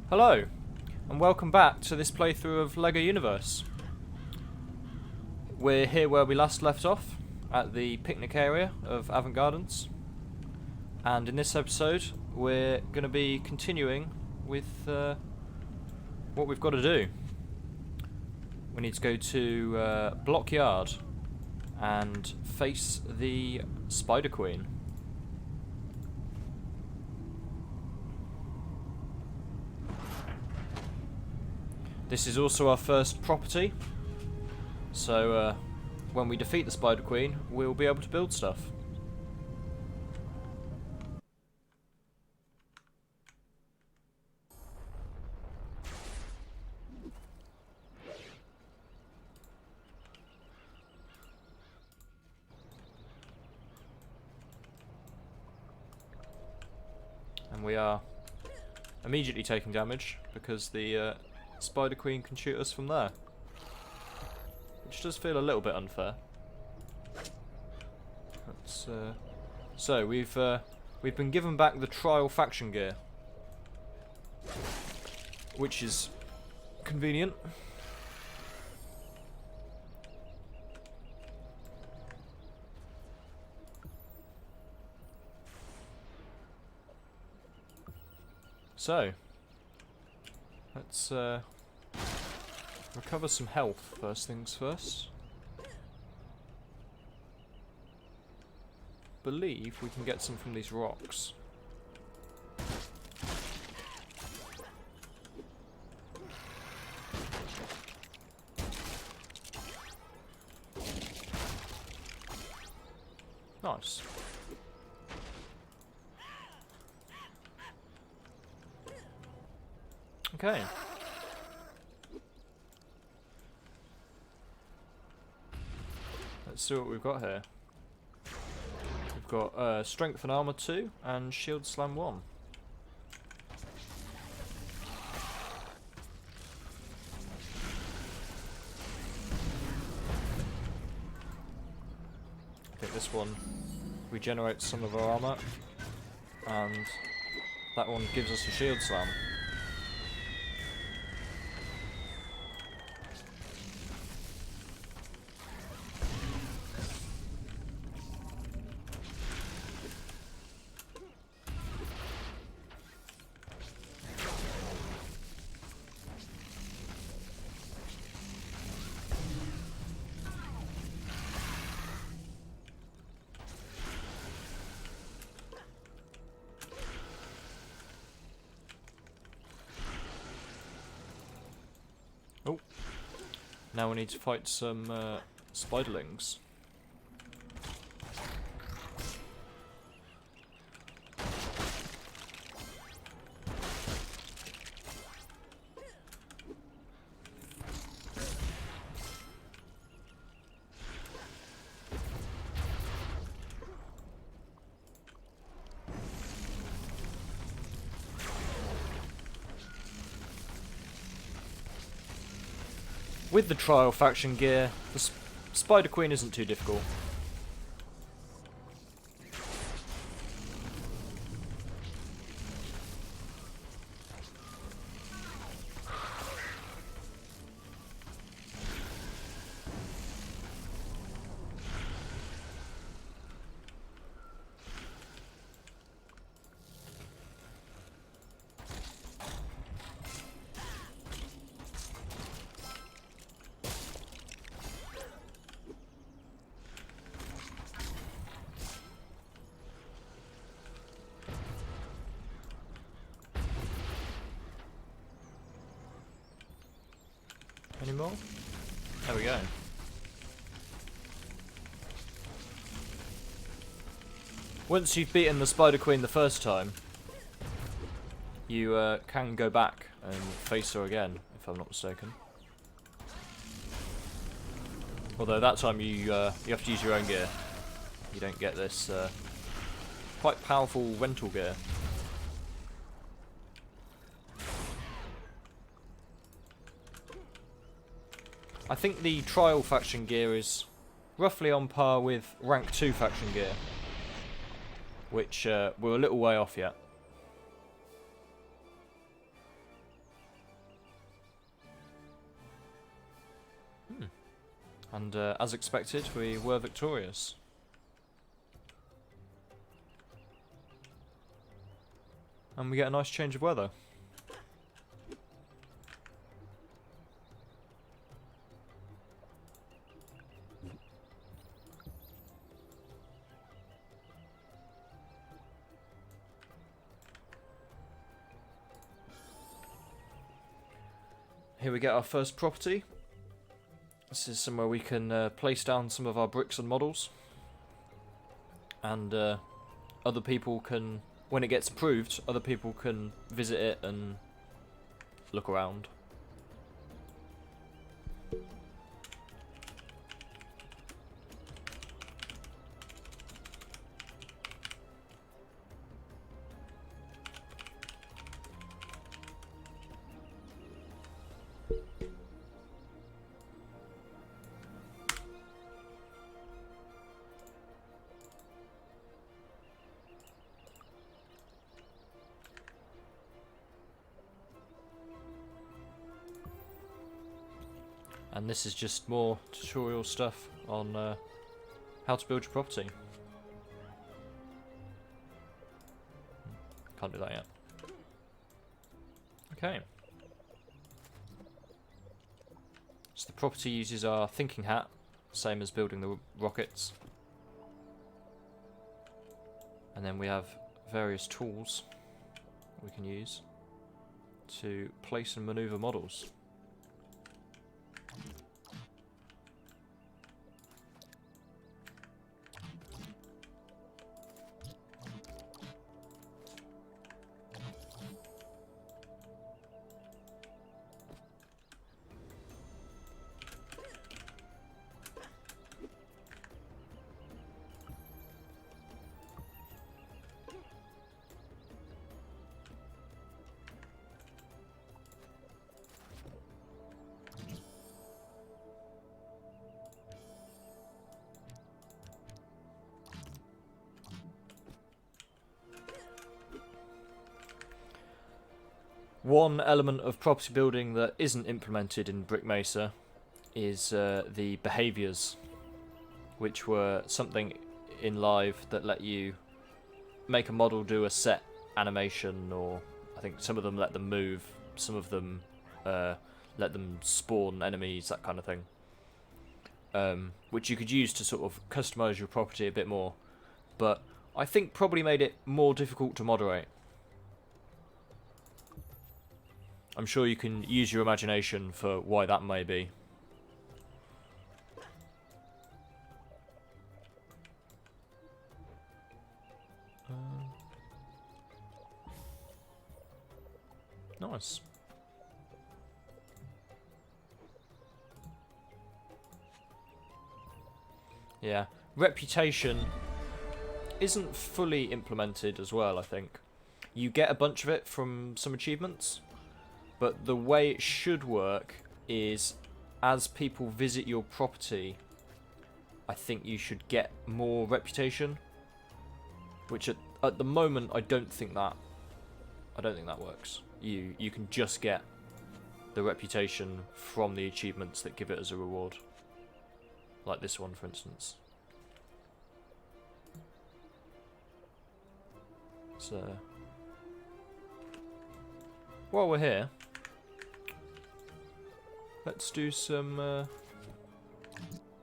Hello, and welcome back to this playthrough of LEGO Universe. We're here where we last left off, at the picnic area of Avant Gardens. And in this episode, we're going to be continuing with what we've got to do. We need to go to Block Yard and face the Spider Queen. This is also our first property, so when we defeat the Spider Queen, we'll be able to build stuff. And we are immediately taking damage because the Spider Queen can shoot us from there, which does feel a little bit unfair. That's, so we've been given back the trial faction gear, which is convenient. So let's recover some health first things first. Believe we can get some from these rocks. Nice. Okay. Let's see what we've got here. We've got Strength and Armor 2 and Shield Slam 1. I think this one regenerates some of our armor, and that one gives us a Shield Slam. Oh, now we need to fight some spiderlings. With the trial faction gear, the Spider Queen isn't too difficult. Any more? There we go. Once you've beaten the Spider Queen the first time, you can go back and face her again, if I'm not mistaken. Although that time you have to use your own gear. You don't get this quite powerful rental gear. I think the trial faction gear is roughly on par with rank 2 faction gear, which we're a little way off yet. And as expected, we were victorious. And we get a nice change of weather. Here we get our first property. This is somewhere we can place down some of our bricks and models. And other people can, when it gets approved, other people can visit it and look around. And this is just more tutorial stuff on how to build your property. Can't do that yet. Okay. So the property uses our thinking hat, same as building the rockets. And then we have various tools we can use to place and maneuver models. One element of property building that isn't implemented in Brick Mesa is the behaviours, which were something in live that let you make a model do a set animation, or I think some of them let them move, some of them let them spawn enemies, that kind of thing, which you could use to sort of customise your property a bit more, but I think probably made it more difficult to moderate. I'm sure you can use your imagination for why that may be. Nice. Yeah, reputation isn't fully implemented as well, I think. You get a bunch of it from some achievements, but the way it should work is as people visit your property, I think you should get more reputation, which at the moment I don't think that works. You can just get the reputation from the achievements that give it as a reward. Like this one, for instance. So while we're here, let's do some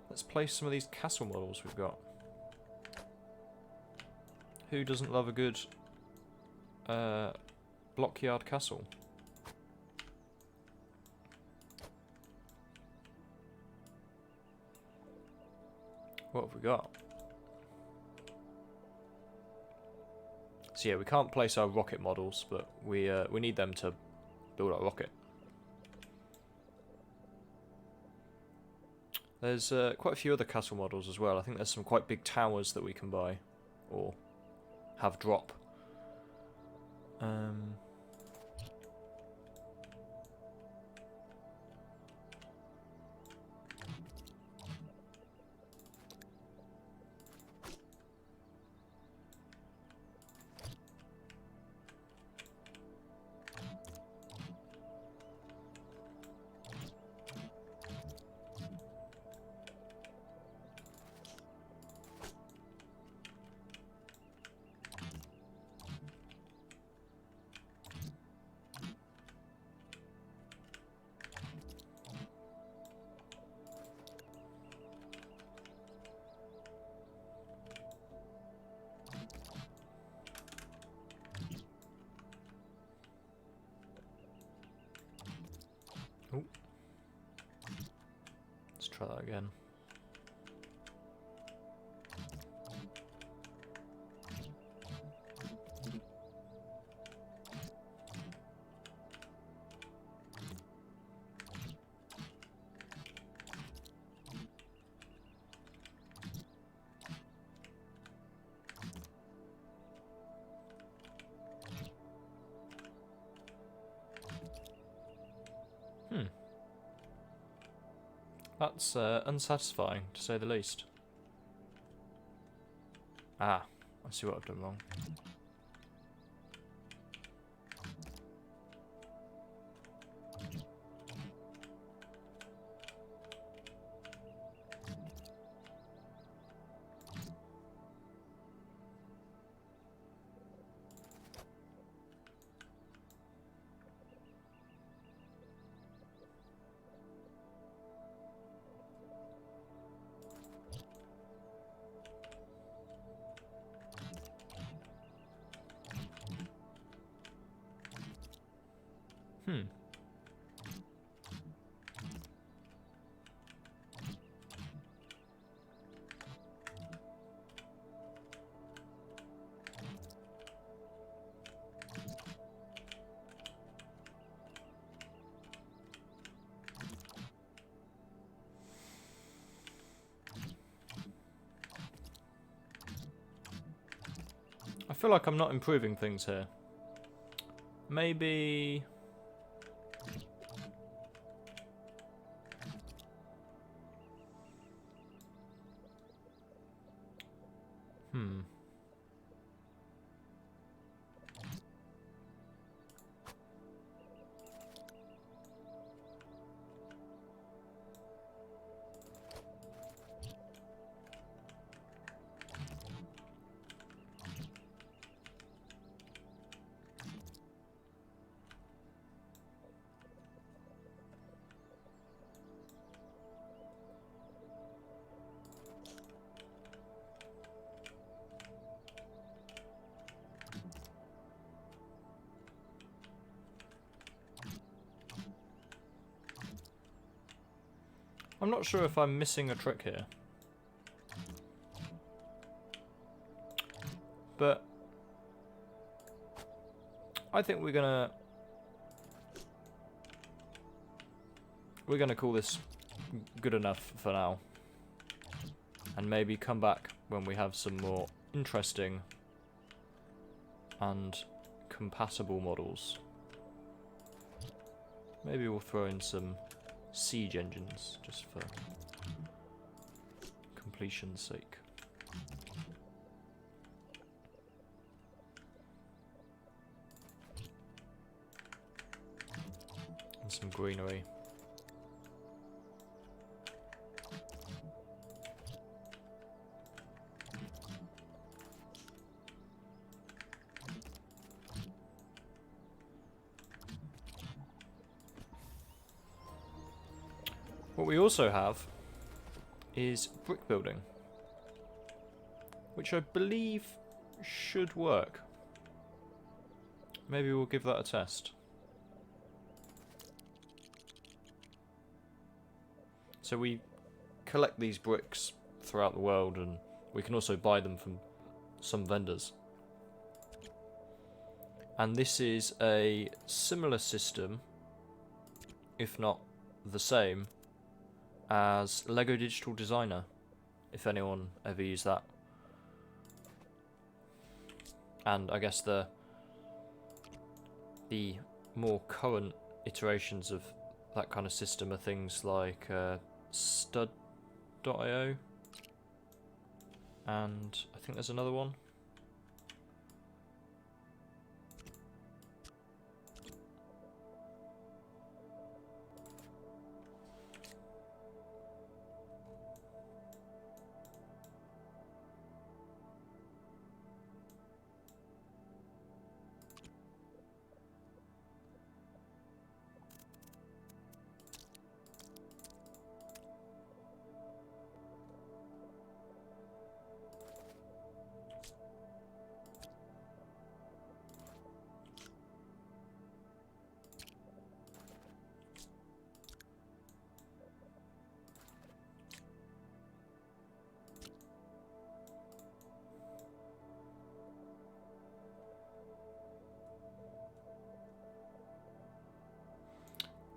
let's place some of these castle models we've got. Who doesn't love a good blockyard castle? What have we got? So yeah, we can't place our rocket models, but we need them to build our rocket. There's quite a few other castle models as well. I think there's some quite big towers that we can buy or have drop. about that again. That's unsatisfying, to say the least. Ah, I see what I've done wrong. I feel like I'm not improving things here. Maybe... I'm not sure if I'm missing a trick here. But I think we're gonna call this good enough for now. And maybe come back when we have some more interesting and compatible models. Maybe we'll throw in some siege engines, just for completion's sake. And some greenery. What we also have is brick building, which I believe should work. Maybe we'll give that a test. So we collect these bricks throughout the world, and we can also buy them from some vendors. And this is a similar system, if not the same, as Lego Digital Designer, if anyone ever used that. And I guess the more current iterations of that kind of system are things like stud.io, and I think there's another one.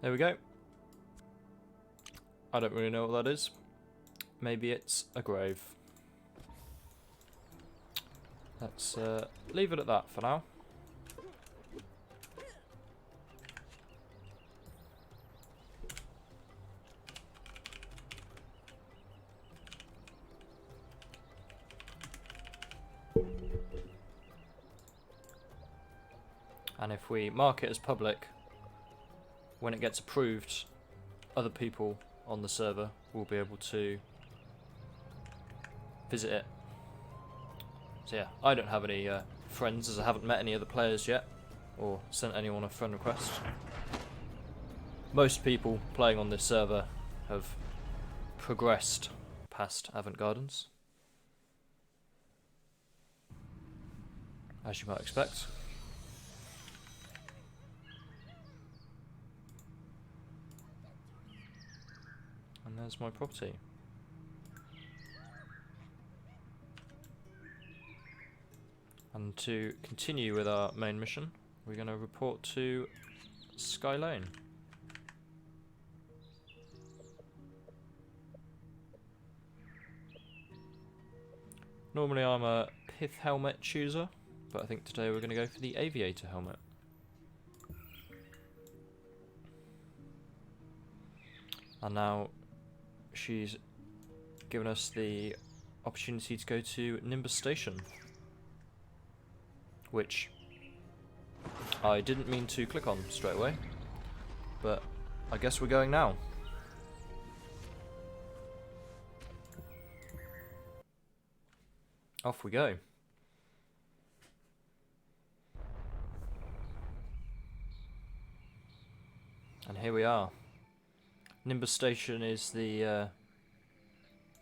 There we go. I don't really know what that is. Maybe it's a grave. Let's leave it at that for now. And if we mark it as public, when it gets approved, other people on the server will be able to visit it. So yeah, I don't have any friends, as I haven't met any other players yet, or sent anyone a friend request. Most people playing on this server have progressed past Avant Gardens, as you might expect. And there's my property. And to continue with our main mission, we're going to report to Sky Lane. Normally I'm a pith helmet chooser, but I think today we're going to go for the aviator helmet. And now she's given us the opportunity to go to Nimbus Station, which I didn't mean to click on straight away, but I guess we're going now. Off we go. And here we are. Nimbus Station is the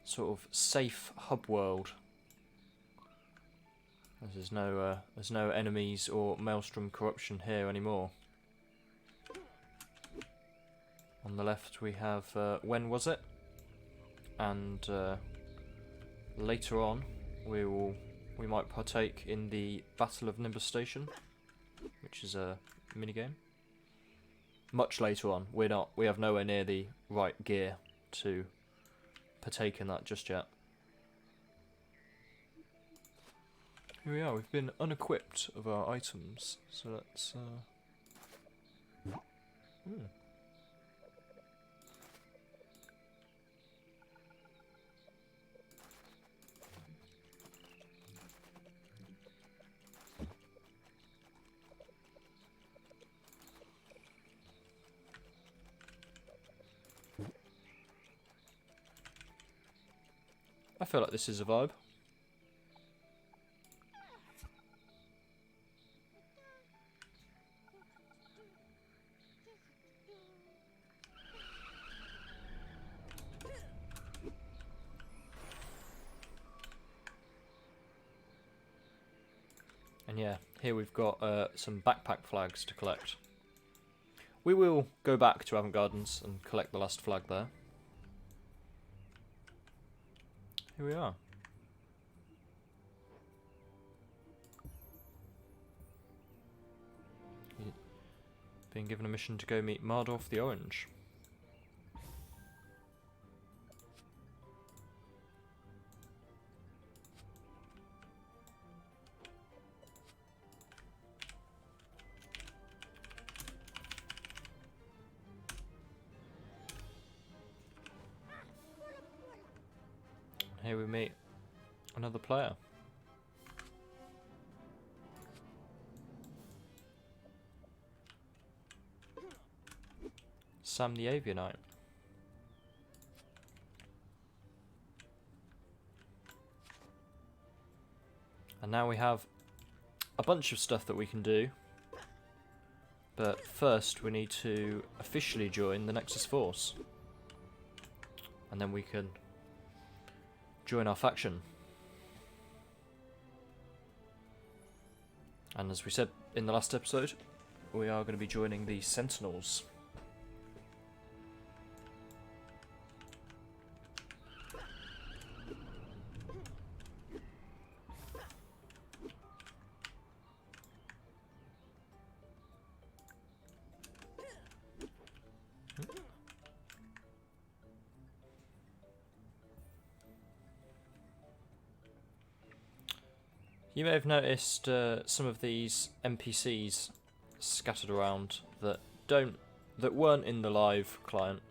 sort of safe hub world. There's no enemies or Maelstrom corruption here anymore. On the left we have when was it, and later on we might partake in the Battle of Nimbus Station, which is a minigame. Much later on, we have nowhere near the right gear to partake in that just yet. Here we are, we've been unequipped of our items, so let's I feel like this is a vibe. And yeah, here we've got some backpack flags to collect. We will go back to Avant Gardens and collect the last flag there. Here we are. Being given a mission to go meet Mardorf the Orange. Here we meet another player. Sam the Avianite. And now we have a bunch of stuff that we can do. But first we need to officially join the Nexus Force. And then we can join our faction. And as we said in the last episode, we are going to be joining the Sentinels. You may have noticed some of these NPCs scattered around that weren't in the live client,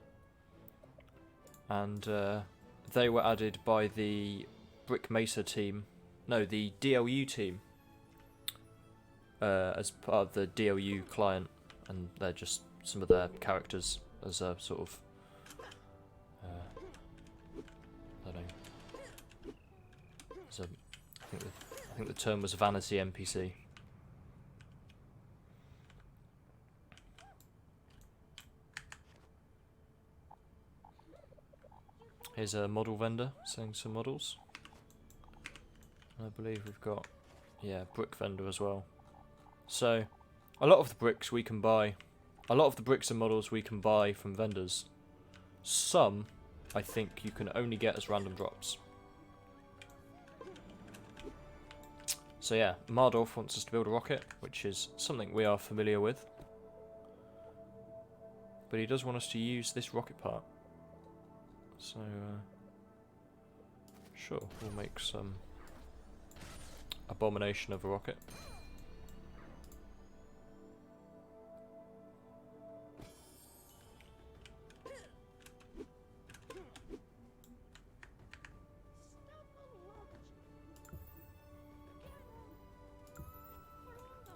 and they were added by the Brick Mesa team, no, the DLU team, as part of the DLU client, and they're just some of their characters as a sort of I don't know. So I think the term was vanity NPC. Here's a model vendor selling some models. I believe we've got, yeah, brick vendor as well. So, a lot of the bricks we can buy, a lot of the bricks and models we can buy from vendors. Some, I think, you can only get as random drops. So yeah, Mardorf wants us to build a rocket, which is something we are familiar with. But he does want us to use this rocket part. So, sure, we'll make some abomination of a rocket.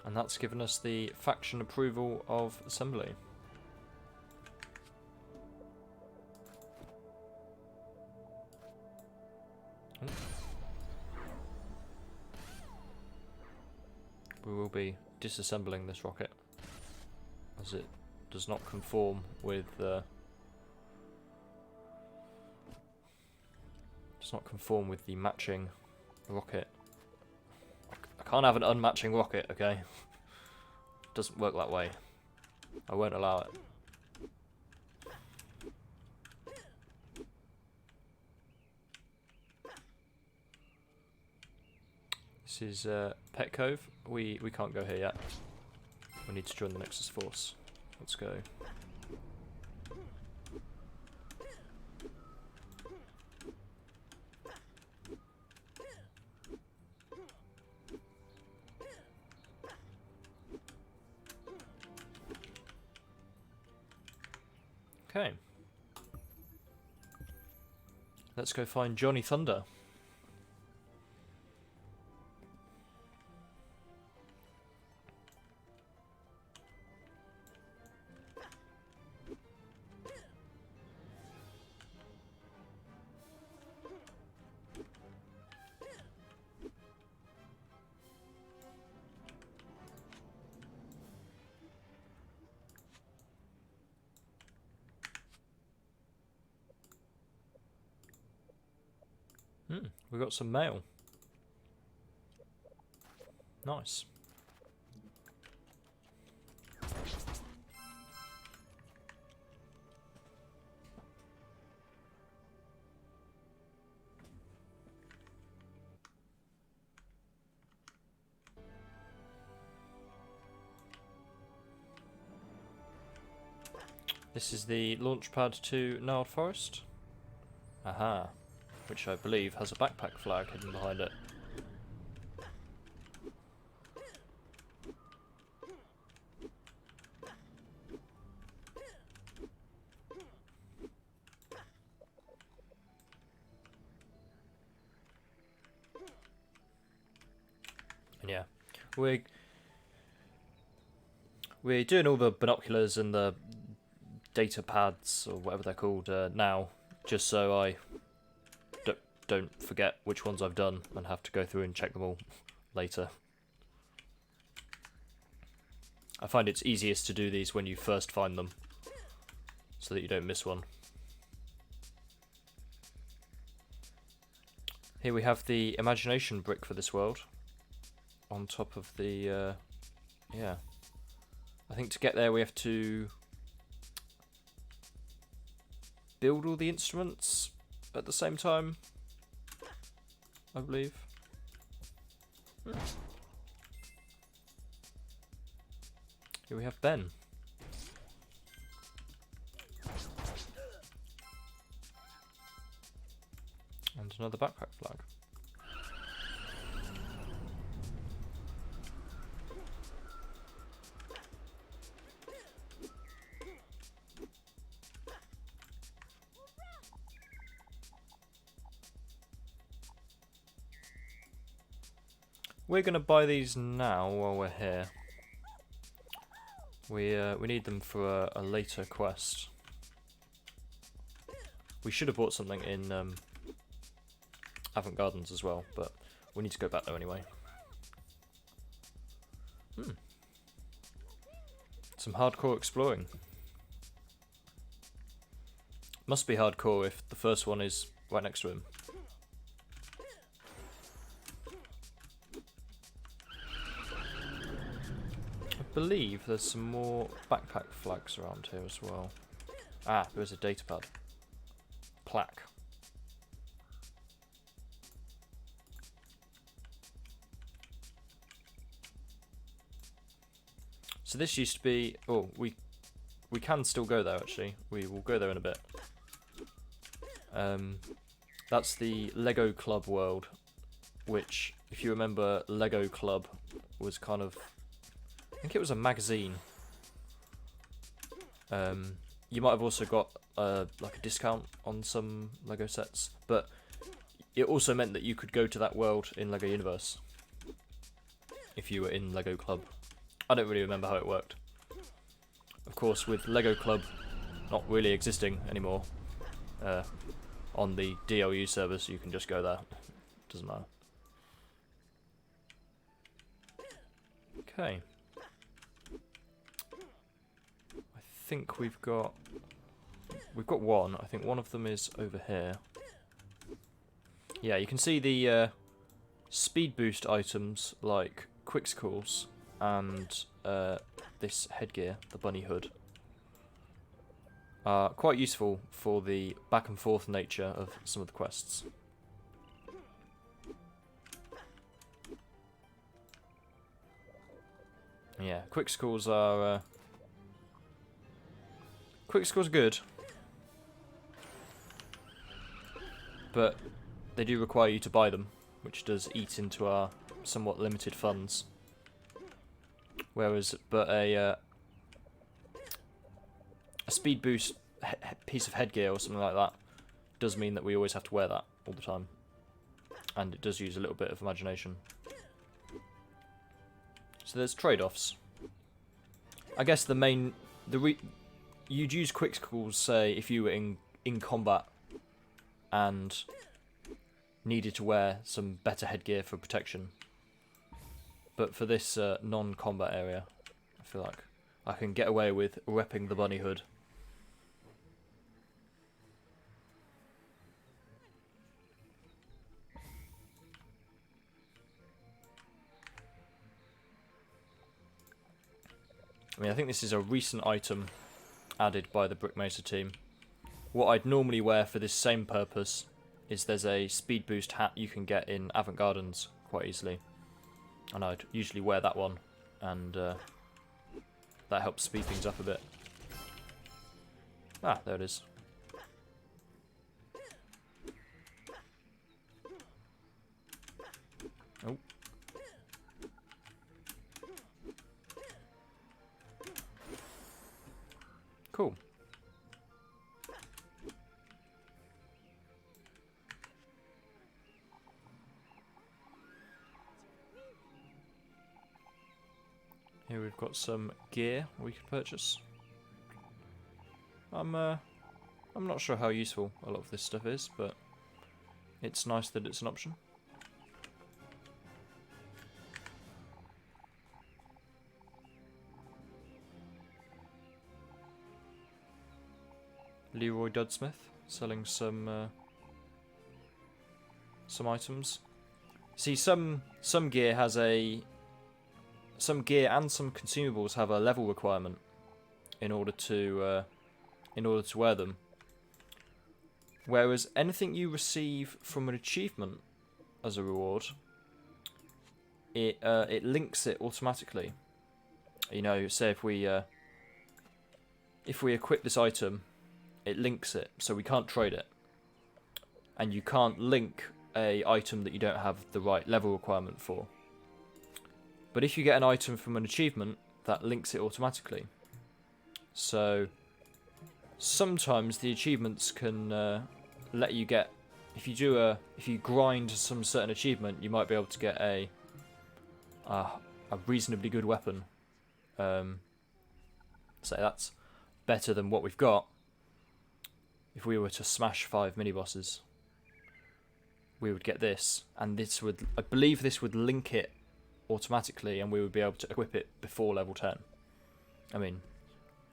And that's given us the faction approval of assembly. We will be disassembling this rocket, as it does not conform with the matching rocket. I can't have an unmatching rocket, okay? Doesn't work that way. I won't allow it. This is Pet Cove. We can't go here yet. We need to join the Nexus Force. Let's go. Okay. Let's go find Johnny Thunder. We got some mail. Nice. This is the launch pad to Gnarled Forest. Aha. Which I believe has a backpack flag hidden behind it. And yeah, we're doing all the binoculars and the data pads, or whatever they're called, now, just so I don't forget which ones I've done and have to go through and check them all later. I find it's easiest to do these when you first find them, so that you don't miss one. Here we have the imagination brick for this world, on top of the, yeah. I think to get there we have to build all the instruments at the same time, I believe. Here we have Ben. And another backpack flag. we're going to buy these now while we're here. We need them for a later quest. We should have bought something in Avant Gardens as well, but we need to go back there anyway. Some hardcore exploring. Must be hardcore if the first one is right next to him. I believe there's some more backpack flags around here as well. Ah, there's a datapad. Plaque. So this used to be... Oh, we can still go there actually. We will go there in a bit. That's the Lego Club world, which, if you remember, Lego Club was kind of... I think it was a magazine. You might have also got like a discount on some Lego sets, but it also meant that you could go to that world in Lego Universe if you were in Lego Club. I don't really remember how it worked. Of course, with Lego Club not really existing anymore on the DLU servers, you can just go there. Doesn't matter. Okay. I think we've got one. I think one of them is over here. Yeah, you can see the speed boost items like Quickscalls and this headgear, the bunny hood, are quite useful for the back and forth nature of some of the quests. Yeah, Quickscalls are good, but they do require you to buy them, which does eat into our somewhat limited funds. Whereas, a speed boost piece of headgear or something like that does mean that we always have to wear that all the time, and it does use a little bit of imagination. So there's trade-offs. I guess you'd use Quickscalls, say, if you were in combat and needed to wear some better headgear for protection. But for this non-combat area, I feel like I can get away with repping the bunny hood. I mean, I think this is a recent item added by the Brick Mesa team. What I'd normally wear for this same purpose is there's a speed boost hat you can get in Avant Gardens quite easily. And I'd usually wear that one, and that helps speed things up a bit. Ah, there it is. Oh. Cool. Here we've got some gear we could purchase. I'm not sure how useful a lot of this stuff is, but it's nice that it's an option. Leroy Dudsmith selling some items. See, some gear has some gear and some consumables have a level requirement in order to wear them. Whereas anything you receive from an achievement as a reward, it links it automatically. You know, say if we equip this item, it links it, so we can't trade it. And you can't link a item that you don't have the right level requirement for. But if you get an item from an achievement, that links it automatically. So sometimes the achievements can let you get, if you grind some certain achievement, you might be able to get a a reasonably good weapon. So that's better than what we've got. If we were to smash 5 mini-bosses, we would get this, and this would, I believe this would link it automatically, and we would be able to equip it before level 10. I mean,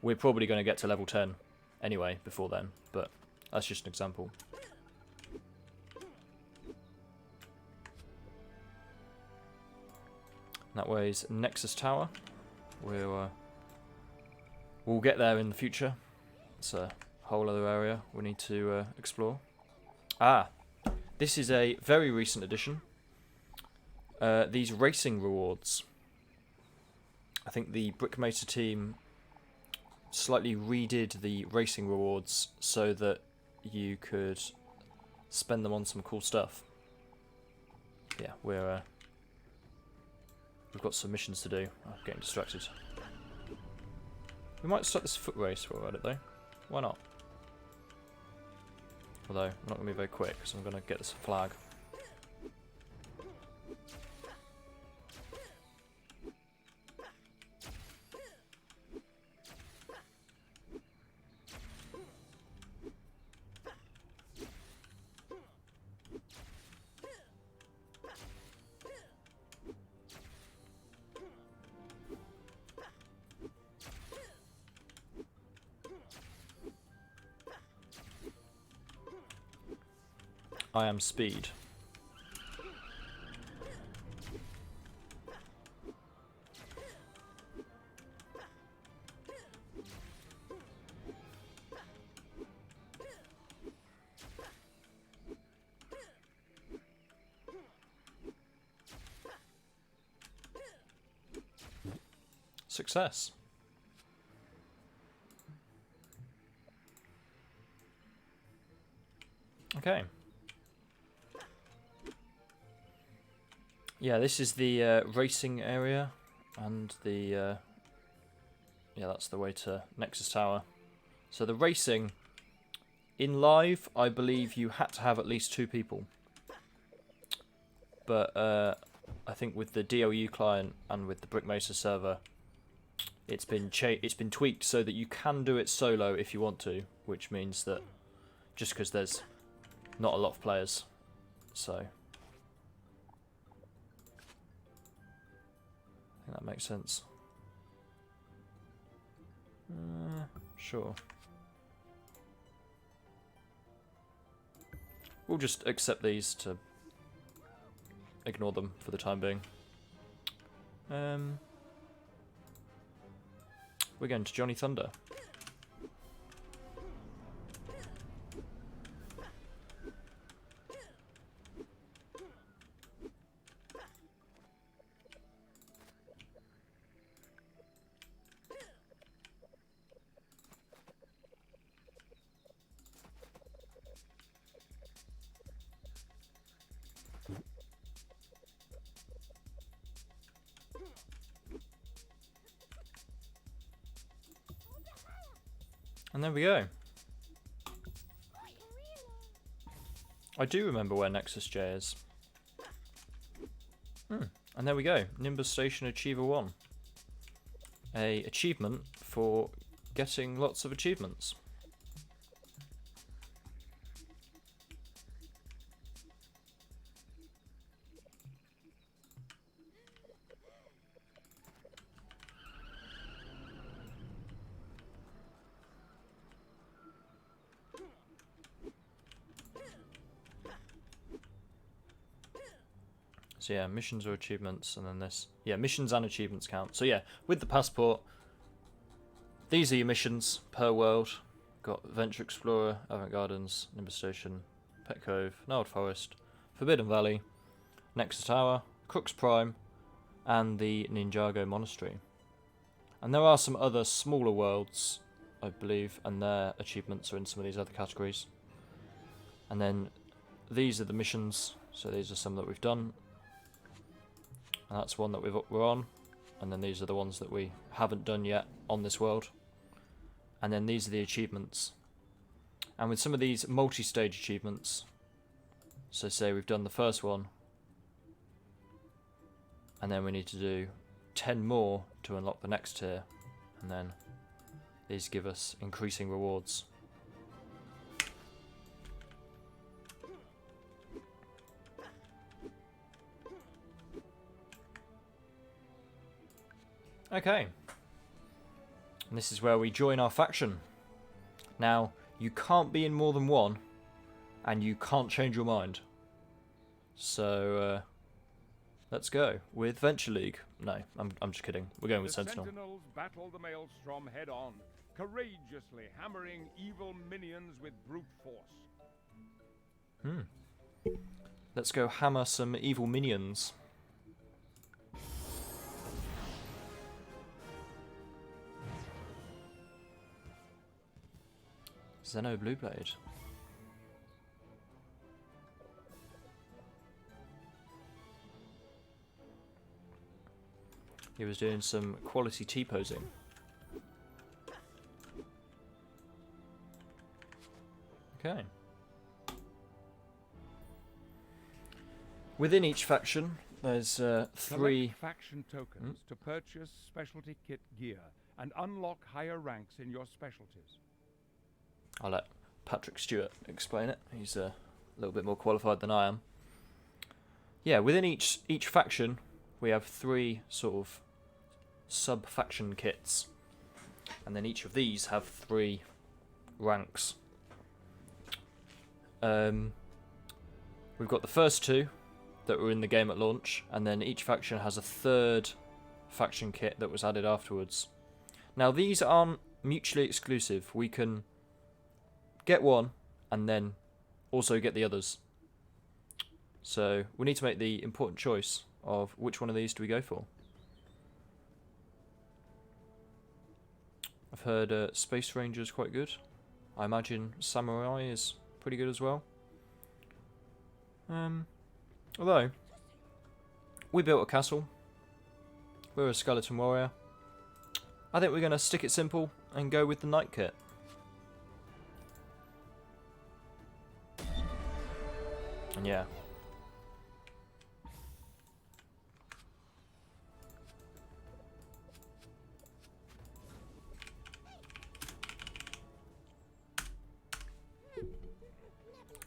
we're probably going to get to level 10 anyway before then, but that's just an example. That way's Nexus Tower. We'll get there in the future. It's a whole other area we need to explore. This is a very recent addition. These racing rewards. I think the Brick Mesa team slightly redid the racing rewards so that you could spend them on some cool stuff. Yeah, we've got some missions to do. I'm getting distracted. We might start this foot race while we're at it though. Why not? Although, I'm not going to be very quick, so I'm going to get this flag. I am speed. Success. Okay. Yeah, this is the racing area, and the yeah, that's the way to Nexus Tower. So the racing in live, I believe you had to have at least 2 people, but I think with the DLU client and with the Brick Mesa server, it's been tweaked so that you can do it solo if you want to, which means that just because there's not a lot of players, so. I think that makes sense. Sure. We'll just accept these to ignore them for the time being. We're going to Johnny Thunder. And there we go. I do remember where Nexus J is. And there we go. Nimbus Station Achiever 1. A achievement for getting lots of achievements. So yeah, missions or achievements, and then this. Yeah, missions and achievements count. So yeah, with the passport, these are your missions per world. Got Venture Explorer, Avant Gardens, Nimbus Station, Pet Cove, Gnarled Forest, Forbidden Valley, Nexus Tower, Crux Prime, and the Ninjago Monastery. And there are some other smaller worlds, I believe, and their achievements are in some of these other categories. And then these are the missions, so these are some that we've done. And that's one that we're on, and then these are the ones that we haven't done yet on this world. And then these are the achievements. And with some of these multi-stage achievements, so say we've done the first one, And then we need to do 10 more to unlock the next tier. And then these give us increasing rewards. Okay. And this is where we join our faction. Now, you can't be in more than one, and you can't change your mind. So, let's go with Venture League. No, I'm just kidding. We're going with Sentinel. The Sentinels battle the Maelstrom head on, courageously hammering evil minions with brute force. Let's go hammer some evil minions. Zeno Blueblade. He was doing some quality T-posing. Okay. Within each faction, there's 3 Select faction tokens to purchase specialty kit gear and unlock higher ranks in your specialties. I'll let Patrick Stewart explain it. He's a little bit more qualified than I am. Yeah, within each faction, we have 3 sort of sub-faction kits. And then each of these have 3 ranks. We've got the first 2 that were in the game at launch, and then each faction has a 3rd faction kit that was added afterwards. Now, these aren't mutually exclusive. We can get one and then also get the others. So we need to make the important choice of which one of these do we go for. I've heard Space Ranger is quite good. I imagine Samurai is pretty good as well. Although we built a castle, we're a skeleton warrior. I think we're going to stick it simple and go with the knight kit. And yeah.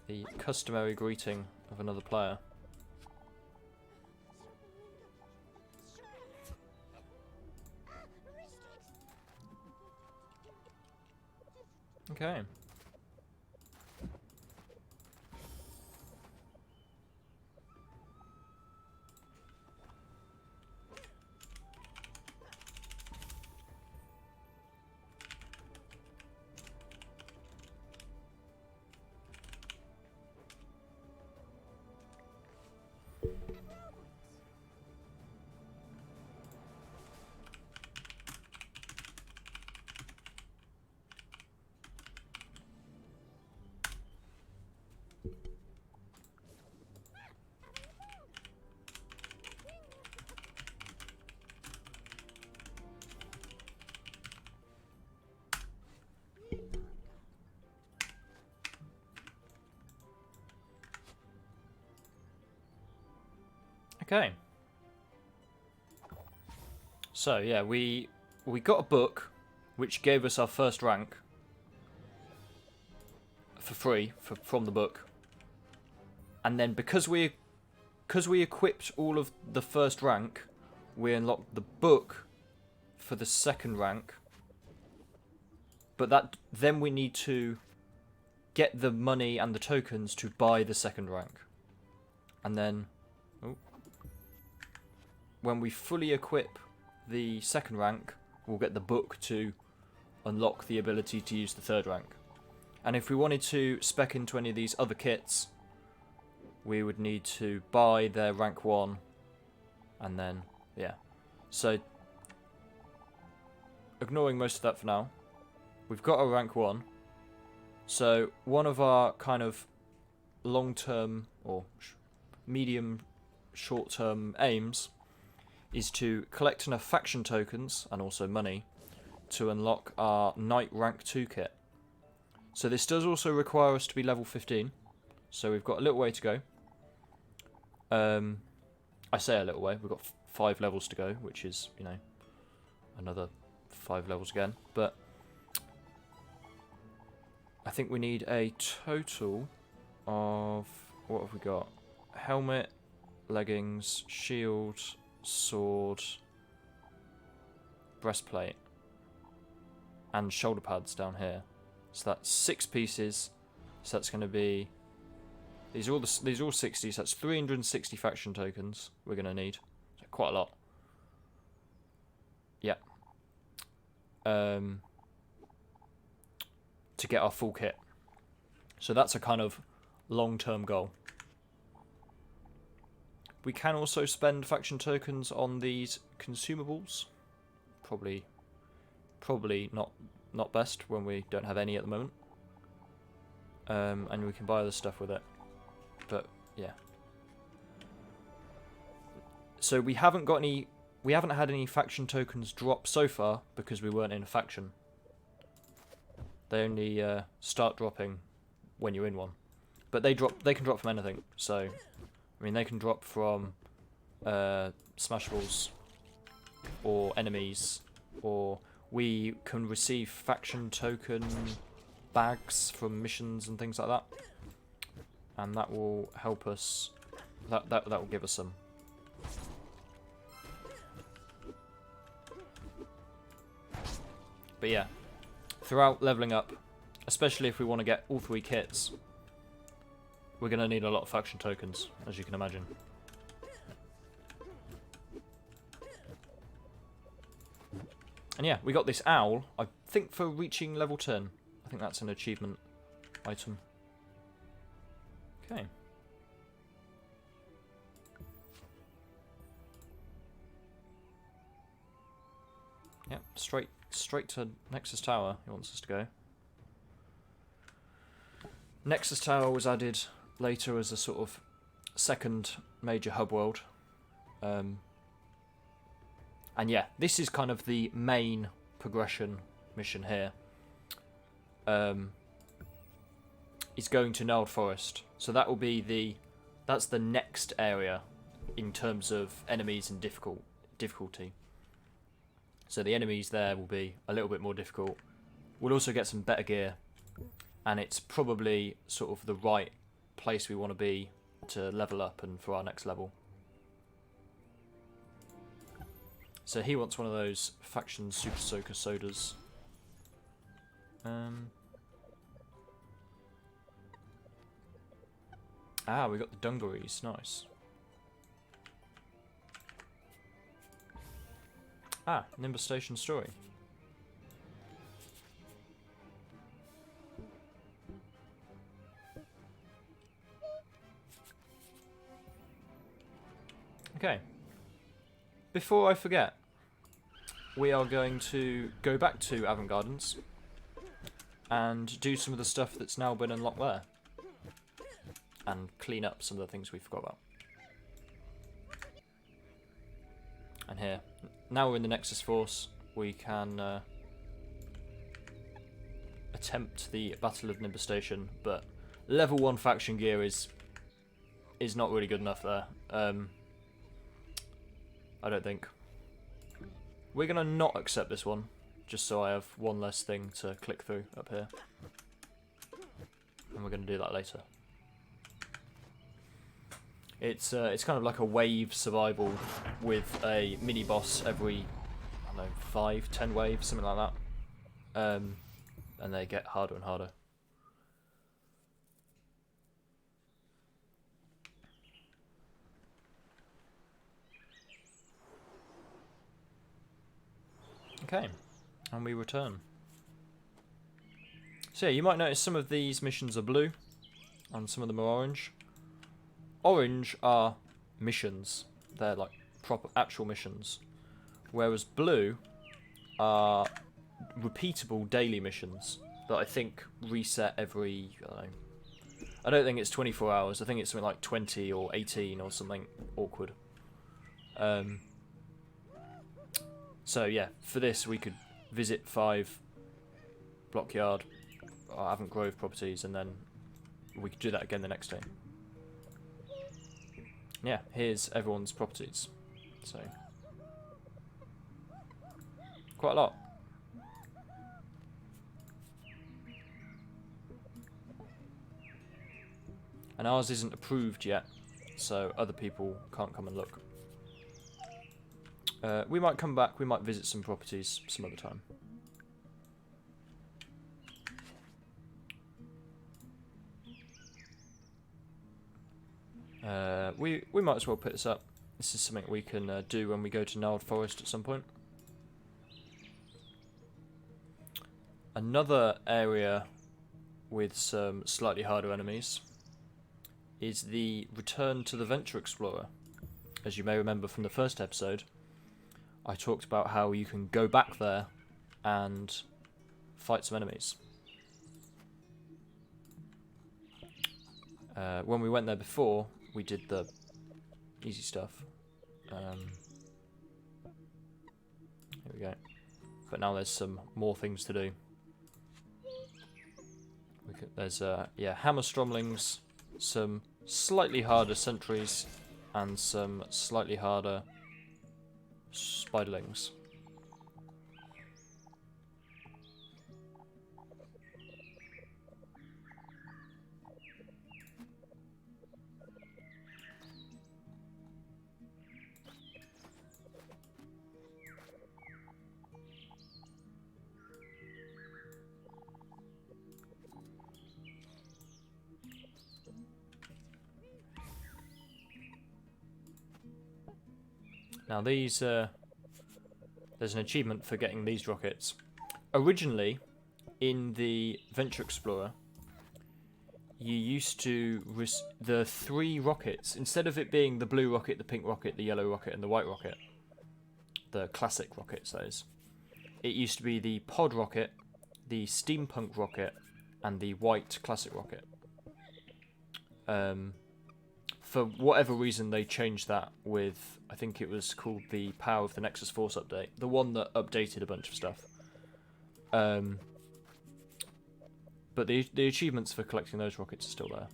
The customary greeting of another player. Okay. Okay. So yeah, we got a book which gave us our first rank for free from the book. And then because we equipped all of the first rank, we unlocked the book for the second rank. But then we need to get the money and the tokens to buy the second rank. And then when we fully equip the second rank, we'll get the book to unlock the ability to use the third rank. And if we wanted to spec into any of these other kits, we would need to buy their rank 1, and then, yeah. So, ignoring most of that for now, we've got a rank 1. So, one of our kind of long-term, or medium, short-term aims is to collect enough faction tokens, and also money, to unlock our Knight rank 2 kit. So this does also require us to be level 15, so we've got a little way to go. I say a little way, we've got 5 levels to go, which is, you know, another 5 levels again. But I think we need a total of, what have we got? Helmet, leggings, shield, sword, breastplate, and shoulder pads down here. So that's 6 pieces. So that's going to be, these are all 60. So that's 360 faction tokens we're going to need. So quite a lot. Yeah. To get our full kit. So that's a kind of long-term goal. We can also spend faction tokens on these consumables. Probably not best when we don't have any at the moment. And we can buy other stuff with it. But yeah. So we haven't had any faction tokens drop so far because we weren't in a faction. They only start dropping when you're in one. But they can drop from anything. So I mean, they can drop from Smashables or enemies, or we can receive faction token bags from missions and things like that, and that will help us. That will give us some. But yeah, throughout leveling up, especially if we want to get all 3 kits, we're going to need a lot of faction tokens, as you can imagine. And yeah, we got this owl, I think for reaching level 10. I think that's an achievement item. Okay. Yep, straight to Nexus Tower he wants us to go. Nexus Tower was added later as a sort of second major hub world. And yeah, this is kind of the main progression mission here. Is going to Gnarled Forest. So that will be that's the next area in terms of enemies and difficulty. So the enemies there will be a little bit more difficult. We'll also get some better gear. And it's probably sort of the right place we want to be to level up and for our next level. So he wants one of those faction Super Soaker sodas. We got the dungarees, nice. Nimbus Station story. Okay. Before I forget, we are going to go back to Avant Gardens and do some of the stuff that's now been unlocked there. And clean up some of the things we forgot about. And here, now we're in the Nexus Force, we can attempt the Battle of Nimbus Station, but level 1 faction gear is not really good enough there. I don't think. We're going to not accept this one, just so I have one less thing to click through up here. And we're going to do that later. It's kind of like a wave survival with a mini boss every, I don't know, 5-10 waves, something like that. And they get harder and harder. Okay, and we return. So yeah, you might notice some of these missions are blue, and some of them are orange. Orange are missions. They're like proper actual missions. Whereas blue are repeatable daily missions that I think reset every, I don't think it's 24 hours. I think it's something like 20 or 18 or something awkward. So yeah, for this we could visit 5 Blockyard or Avant Grove properties, and then we could do that again the next day. Yeah, here's everyone's properties. So Quite a lot. And ours isn't approved yet, so other people can't come and look. We might come back, we might visit some properties some other time. We might as well put this up. This is something we can do when we go to Gnarled Forest at some point. Another area with some slightly harder enemies is the Return to the Venture Explorer. As you may remember from the first episode, I talked about how you can go back there and fight some enemies. When we went there before, we did the easy stuff. Here we go. But now there's some more things to do. There's yeah, hammer stromlings, some slightly harder sentries, and some slightly harder spiderlings. Now these, there's an achievement for getting these rockets. Originally, in the Venture Explorer, you used to the 3 rockets, instead of it being the blue rocket, the pink rocket, the yellow rocket, and the white rocket, the classic rockets, those, it used to be the pod rocket, the steampunk rocket, and the white classic rocket. For whatever reason, they changed that with, I think it was called the Power of the Nexus Force update, the one that updated a bunch of stuff. But the achievements for collecting those rockets are still there.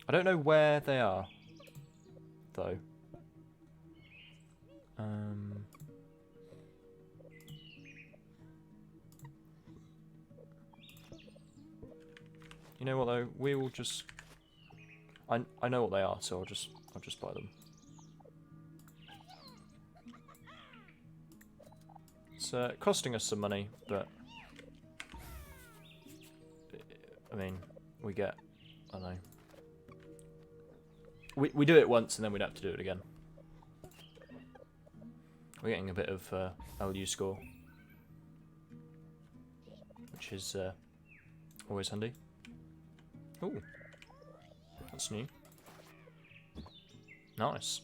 I don't know where they are, though. You know what though? We will just. I know what they are, so I'll just buy them. It's costing us some money, but I mean, we get, I don't know. We do it once and then we'd have to do it again. We're getting a bit of LU score, which is always handy. Ooh. That's new. Nice.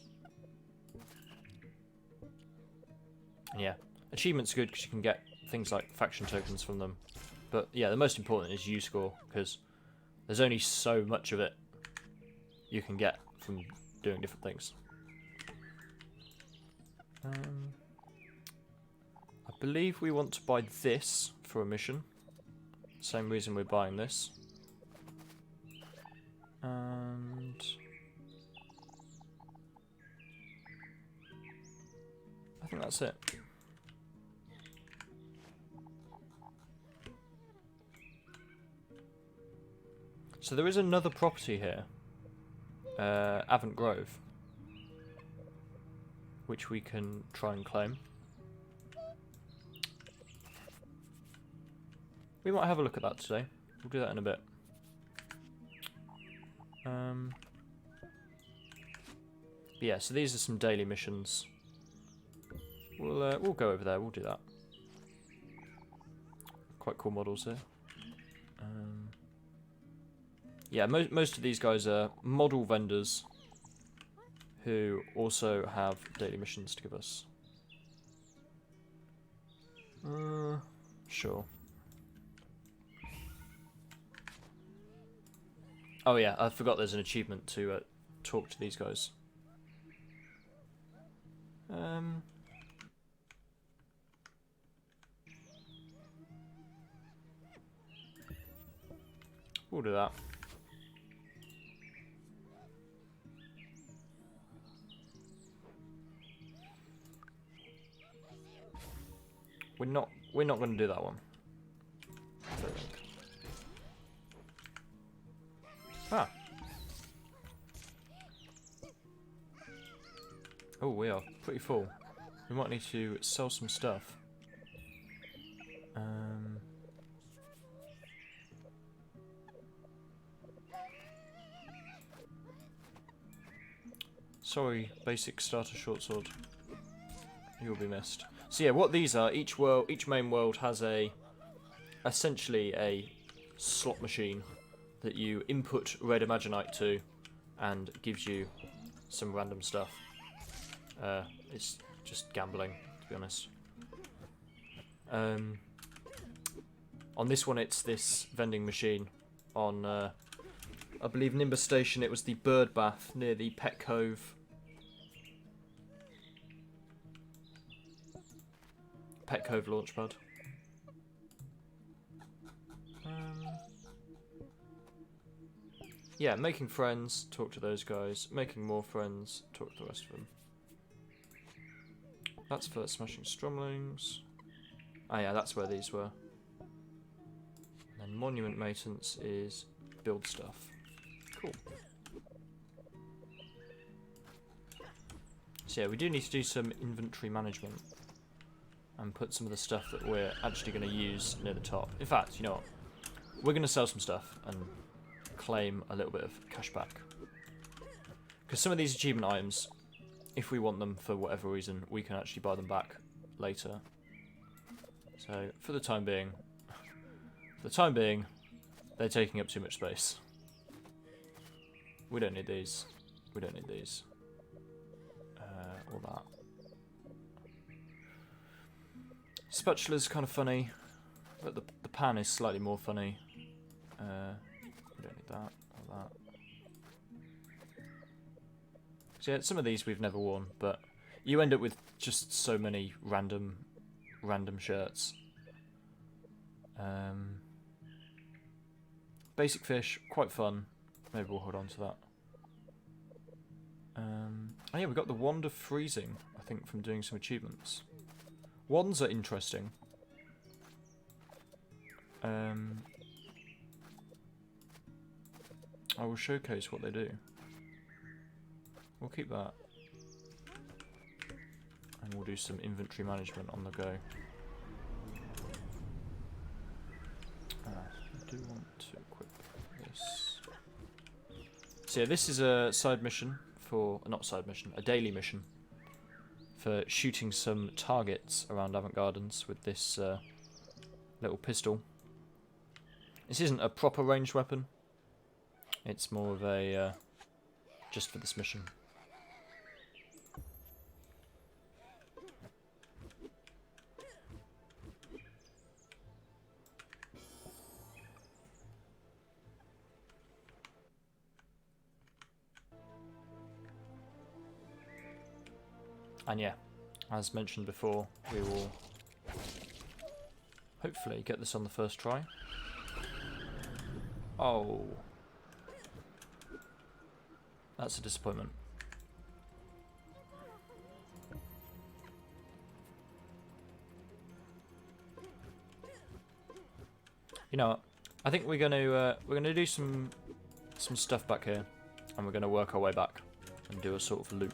And yeah, achievements are good because you can get things like faction tokens from them. But yeah, the most important is U score because there's only so much of it you can get from doing different things. I believe we want to buy this for a mission. Same reason we're buying this. And I think that's it. So there is another property here, Avant Grove, which we can try and claim. We might have a look at that today. We'll do that in a bit. Yeah, so these are some daily missions. We'll go over there. We'll do that. Quite cool models here. Yeah, most of these guys are model vendors who also have daily missions to give us. Sure. Oh yeah, I forgot there's an achievement to talk to these guys. We'll do that. We're not going to do that one. I don't think. Ah. Oh, we are pretty full. We might need to sell some stuff. Sorry, basic starter short sword. You'll be missed. So yeah, what these are, each main world has essentially a slot machine that you input red imaginite to, and gives you some random stuff. It's just gambling, to be honest. On this one, it's this vending machine. On, I believe, Nimbus Station, it was the bird bath near the Pet Cove. Pet Cove launchpad. Yeah, making friends, talk to those guys. Making more friends, talk to the rest of them. That's for smashing stromlings. Ah yeah, that's where these were. And then monument maintenance is build stuff. Cool. So yeah, we do need to do some inventory management. And put some of the stuff that we're actually going to use near the top. In fact, you know what? We're going to sell some stuff and claim a little bit of cash back. Because some of these achievement items, if we want them for whatever reason, we can actually buy them back later. So, for the time being, they're taking up too much space. We don't need these. We don't need these. All that. Spatula's kind of funny, but the pan is slightly more funny. We don't need that, or that. So yeah, some of these we've never worn, but you end up with just so many random shirts. Basic fish, quite fun. Maybe we'll hold on to that. Oh yeah, we got the Wand of Freezing, I think, from doing some achievements. Wands are interesting. I will showcase what they do. We'll keep that. And we'll do some inventory management on the go. I do want to equip this. So yeah, this is a side mission for... not side mission, a daily mission. For shooting some targets around Avant Gardens with this little pistol. This isn't a proper ranged weapon. It's more of a just for this mission. And yeah, as mentioned before, we will hopefully get this on the first try. Oh. That's a disappointment. You know what? I think we're gonna do some stuff back here, and we're gonna work our way back and do a sort of loop.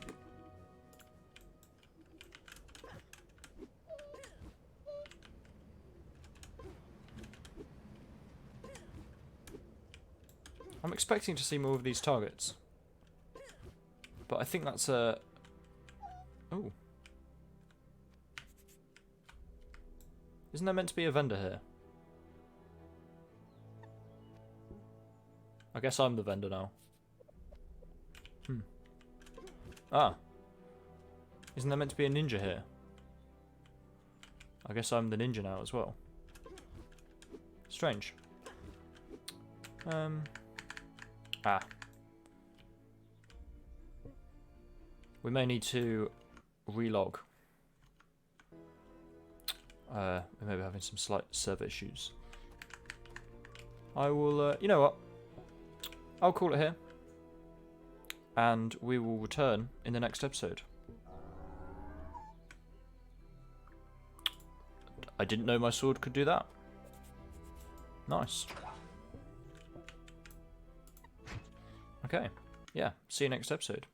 I'm expecting to see more of these targets. But I think that's a... oh. Isn't there meant to be a vendor here? I guess I'm the vendor now. Ah. Isn't there meant to be a ninja here? I guess I'm the ninja now as well. Strange. Ah. We may need to relog. We may be having some slight server issues. I will, you know what? I'll call it here. And we will return in the next episode. I didn't know my sword could do that. Nice. Okay. Yeah, see you next episode.